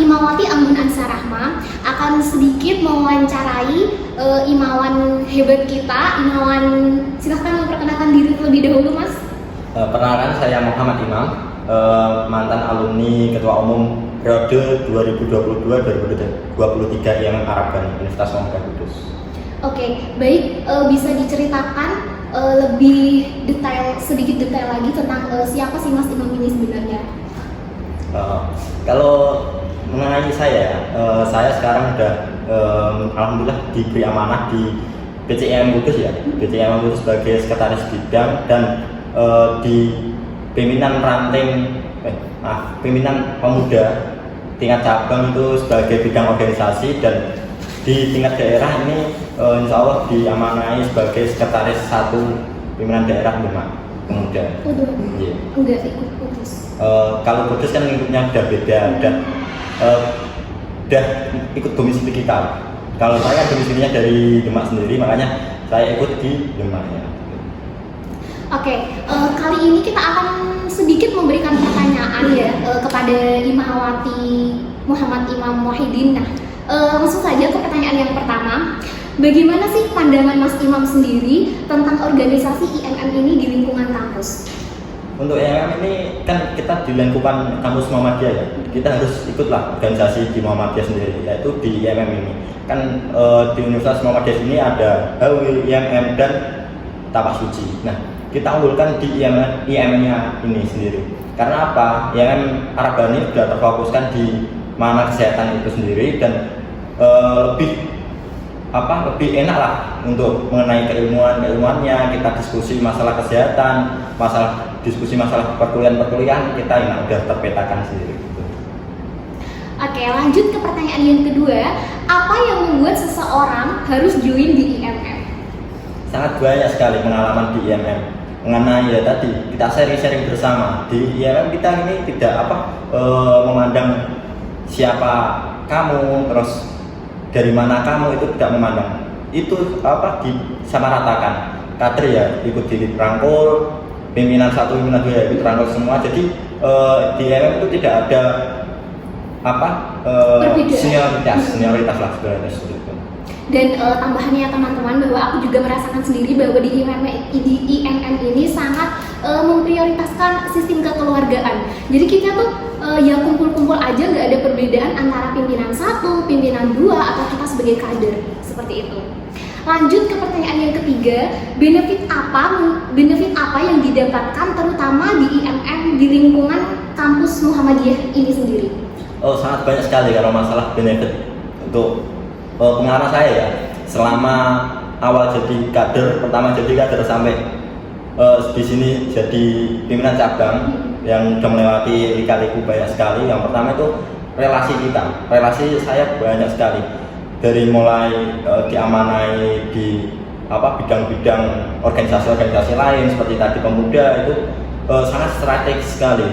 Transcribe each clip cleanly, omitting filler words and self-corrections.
Imawati Anggun Ansar Rahma akan sedikit mewawancarai Imawan hebat kita. Imawan, silahkan memperkenalkan diri terlebih dahulu, Mas. Perkenalkan, saya Muhammad Imam, mantan alumni Ketua Umum periode 2022-2023 IMM Arabbani Universitas Muhammadiyah Kudus. Oke, baik, bisa diceritakan lebih sedikit detail lagi tentang siapa sih Mas Imam ini sebenarnya? Kalau mengenai saya sekarang udah alhamdulillah diberi amanah di PCIMM Kudus ya, PCIMM Kudus sebagai sekretaris bidang dan di pimpinan pimpinan pemuda tingkat cabang itu sebagai bidang organisasi, dan di tingkat daerah ini insya Allah diamanai sebagai sekretaris satu pimpinan daerah pemuda. Yeah. Enggak ikut Kudus. Kalau Kudus kan lingkupnya udah beda, udah ikut domisili kita. Kalau saya domisilinya dari Demak sendiri, makanya saya ikut di Demak ya. Oke, kali ini kita akan sedikit memberikan pertanyaan ya kepada Imawati Muhammad Imam Muhyiddin. Nah, langsung saja ke pertanyaan yang pertama. Bagaimana sih pandangan Mas Imam sendiri tentang organisasi IMM ini di lingkungan kampus? Untuk IMM ini kan kita di lingkungan kampus Muhammadiyah ya, kita harus ikutlah organisasi di Muhammadiyah sendiri, yaitu di IMM ini. Kan di Universitas Muhammadiyah ini ada HW, IMM, dan Tapak Suci. Nah, kita unggulkan di IMM-nya ini sendiri. Karena apa? IMM Arabbani sudah terfokuskan di mana kesehatan itu sendiri, dan lebih enak lah untuk mengenai keilmuannya. Kita diskusi masalah kesehatan, diskusi masalah perkuliahan kita enak, udah terpetakan sendiri gitu. Oke, lanjut ke pertanyaan yang kedua. Apa yang membuat seseorang harus join di IMM? Sangat banyak sekali pengalaman di IMM mengenai ya tadi kita sharing bersama. Di IMM kita ini tidak memandang siapa kamu, terus dari mana kamu, itu tidak memandang. Itu disamaratakan. Kader ya ikut dirangkul, pimpinan 1, pimpinan 2 ya ikut dirangkul semua. Jadi di IMM itu tidak ada senioritas lah sebenarnya seperti itu. Dan tambahannya teman-teman, bahwa aku juga merasakan sendiri bahwa di IMM ini sangat memprioritaskan sistem kekeluargaan. Jadi kita tuh ya kumpul-kumpul aja, nggak ada perbedaan antara pimpinan 1, pimpinan 2, atau kita sebagai kader, seperti itu. Lanjut ke pertanyaan yang ketiga, benefit apa yang didapatkan terutama di IMM di lingkungan kampus Muhammadiyah ini sendiri? Oh, sangat banyak sekali kalau masalah benefit. Untuk pengalaman saya ya, selama awal jadi kader, pertama jadi kader sampai di sini jadi pimpinan cabang yang sudah melewati lika-liku banyak sekali. Yang pertama itu relasi saya banyak sekali, dari mulai diamanai di bidang-bidang organisasi lain seperti tadi pemuda, itu sangat strategis sekali.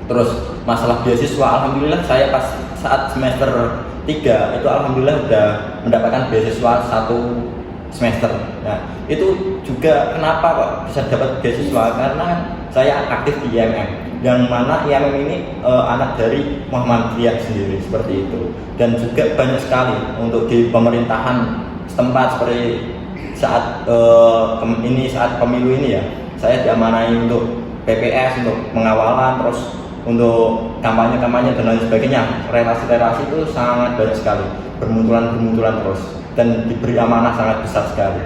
Terus masalah beasiswa, alhamdulillah saya pas saat semester 3 itu alhamdulillah udah mendapatkan beasiswa 1 semester. Nah, itu juga kenapa kok bisa dapat beasiswa, karena saya aktif di IMM, yang mana IMM ini anak dari Muhammadiyah sendiri, seperti itu. Dan juga banyak sekali untuk di pemerintahan setempat, seperti saat pemilu ini ya, saya diamanai untuk PPS, untuk pengawalan, terus untuk kampanye dan lain sebagainya. Relasi itu sangat banyak sekali, bermunculan terus, dan diberi amanah sangat besar sekali.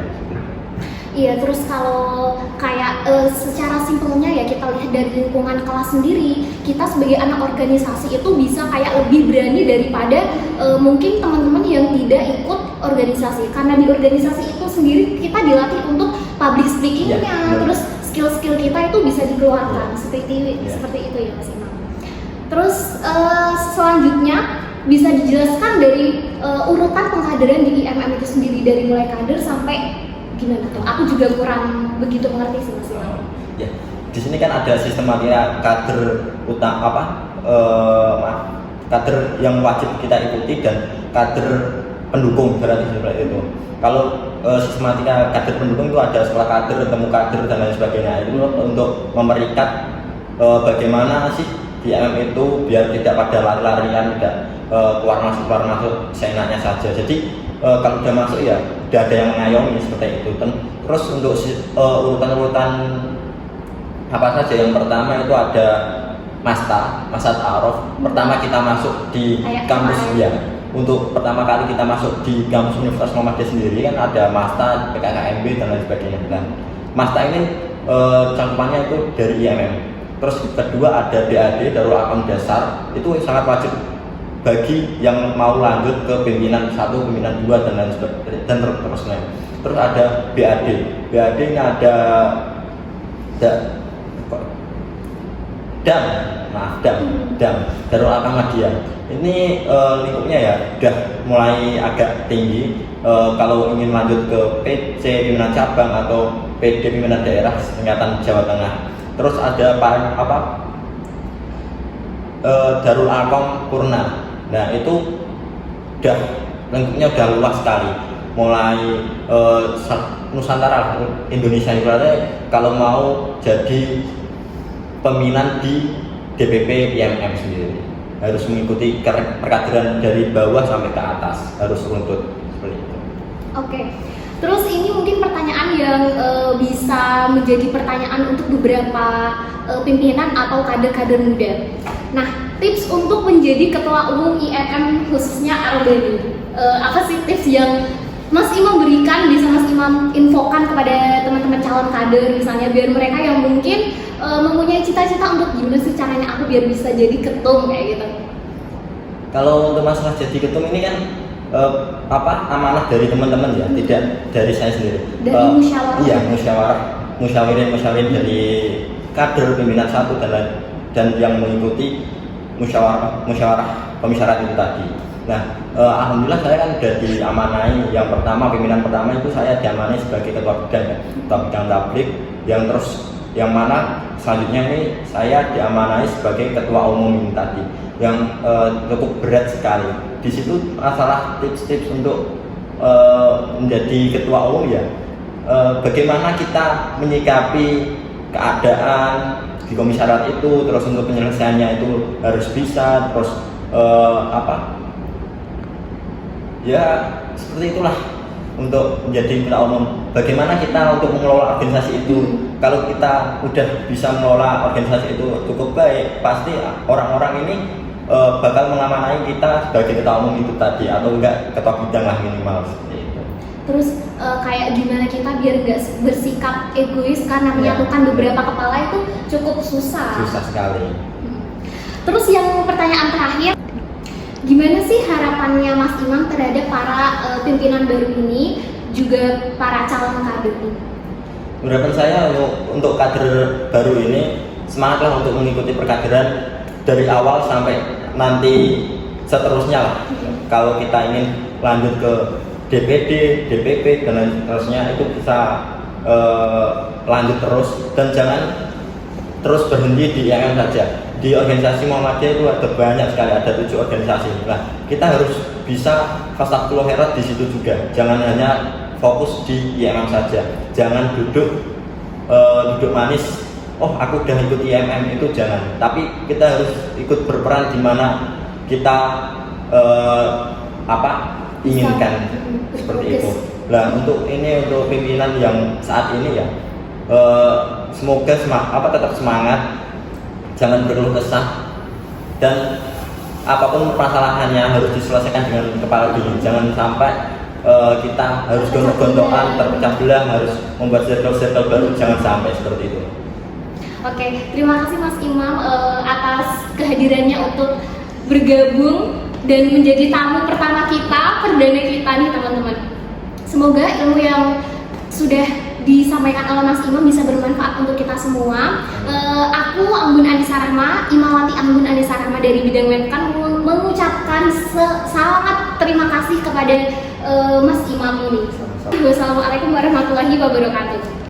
Iya, terus kalau kayak secara simpelnya ya, kita lihat dari lingkungan kelas sendiri, kita sebagai anak organisasi itu bisa kayak lebih berani daripada mungkin teman-teman yang tidak ikut organisasi, karena di organisasi itu sendiri kita dilatih untuk public speakingnya, terus skill-skill kita itu bisa dikeluarkan, seperti itu ya Mas Imam. Terus selanjutnya bisa dijelaskan dari urutan pengkaderan di IMM itu sendiri, dari mulai kader sampai gimana tuh? Aku juga kurang begitu mengerti sih Mas Imam. Ya, di sini kan ada sistematika kader kader yang wajib kita ikuti dan kader pendukung, berarti seperti itu. Kalau sistematika kader pendukung itu ada setelah kader, temu kader dan lain sebagainya. Itu untuk memerikat bagaimana sih di MM itu biar tidak pada lari-larian, tidak keluar masuk seenaknya saja. Jadi kalau udah masuk ya udah ada yang mengayomi seperti itu. Terus untuk urutan-urutan apa saja, yang pertama itu ada Masa Ta'aruf. Pertama kita masuk di kampus ya. Untuk pertama kali kita masuk di kampus Universitas Muhammadiyah sendiri kan ada Masta, PKKMB dan lain sebagainya. Dan Masta ini cakupannya itu dari IMM. Terus kedua ada BAD, Darul Arqam Dasar, itu sangat wajib bagi yang mau lanjut ke pimpinan 1, pimpinan 2 dan lain sebagainya dan terusnya. Terus ada BAD ini ada Dam Darul Arqam Madiyah. Ini lingkupnya ya udah mulai agak tinggi. Kalau ingin lanjut ke PC pimpinan cabang atau PD pimpinan daerah tingkatan Jawa Tengah. Terus ada Darul Arqam Purna. Nah itu udah lingkupnya udah luas sekali. Mulai Nusantara Indonesia ibaratnya kalau mau jadi pemilihan di DPP IMM sendiri harus mengikuti perkaderan dari bawah sampai ke atas, harus runtut seperti itu. Oke. Terus ini mungkin pertanyaan yang bisa menjadi pertanyaan untuk beberapa pimpinan atau kader-kader muda. Nah, tips untuk menjadi ketua umum IMM khususnya Albani. Apa sih tips yang Mas Imam berikan, bisa Mas Imam infokan kepada teman-teman calon kader misalnya, biar mereka yang mungkin mempunyai cita-cita untuk gimana sih caranya aku biar bisa jadi ketum kayak gitu. Kalau untuk masalah jadi ketum ini kan amanah dari teman-teman ya, tidak dari saya sendiri. Dari musyawarah. Iya, musyawirin dari kader pimpinan 1 dan yang mengikuti musyawarah pemusyawaratan itu tadi. Nah, alhamdulillah saya kan sudah diamanai. Yang pimpinan pertama itu saya diamanai sebagai ketua bidang tabligh, yang mana selanjutnya ini saya diamanai sebagai ketua umum ini tadi, yang cukup berat sekali. Di situ masalah tips-tips untuk menjadi ketua umum ya, bagaimana kita menyikapi keadaan di komisariat itu, terus untuk penyelesaiannya itu harus bisa, terus ya seperti itulah untuk menjadi ketua umum. Bagaimana kita untuk mengelola organisasi itu? Kalau kita udah bisa mengelola organisasi itu cukup baik, pasti orang-orang ini bakal mengamanai kita sebagai ketua umum itu tadi, atau enggak ketua bidang lah minimal seperti itu. Terus kayak gimana kita biar nggak bersikap egois karena menyatukan beberapa kepala itu cukup susah. Susah sekali. Terus yang pertanyaan terakhir, gimana sih harapannya Mas Imam terhadap para pimpinan baru ini, juga para calon kader ini? Harapan saya untuk kader baru ini semangatlah untuk mengikuti perkaderan dari awal sampai nanti seterusnya lah. Kalau kita ingin lanjut ke DPD, DPP dan lain seterusnya itu bisa lanjut terus, dan jangan terus berhenti di IMM saja. Di organisasi Muhammadiyah itu ada banyak sekali, ada 7 organisasi. Nah, kita harus bisa fastakulul khairat di situ juga. Jangan hanya fokus di IMM saja. Jangan duduk manis. Oh, aku udah ikut IMM, itu jangan. Tapi kita harus ikut berperan di mana kita inginkan seperti itu. Nah, untuk pimpinan yang saat ini ya, semoga tetap semangat. Jangan berkeluh kesah, dan apapun permasalahannya harus diselesaikan dengan kepala dingin. Jangan sampai kita harus gontok-gontokan, terpecah belah, harus membuat circle-circle baru. Jangan sampai seperti itu. Oke, terima kasih Mas Imam atas kehadirannya untuk bergabung dan menjadi tamu pertama kita, perdana kita nih teman-teman. Semoga ilmu yang sudah disampaikan oleh Mas Imam bisa bermanfaat untuk kita semua. Aku Anggun Anissa Rahma, Imawati Anggun Anissa Rahma dari bidang Menkan, mengucapkan sangat terima kasih kepada Mas Imam ini. Wassalamualaikum warahmatullahi wabarakatuh.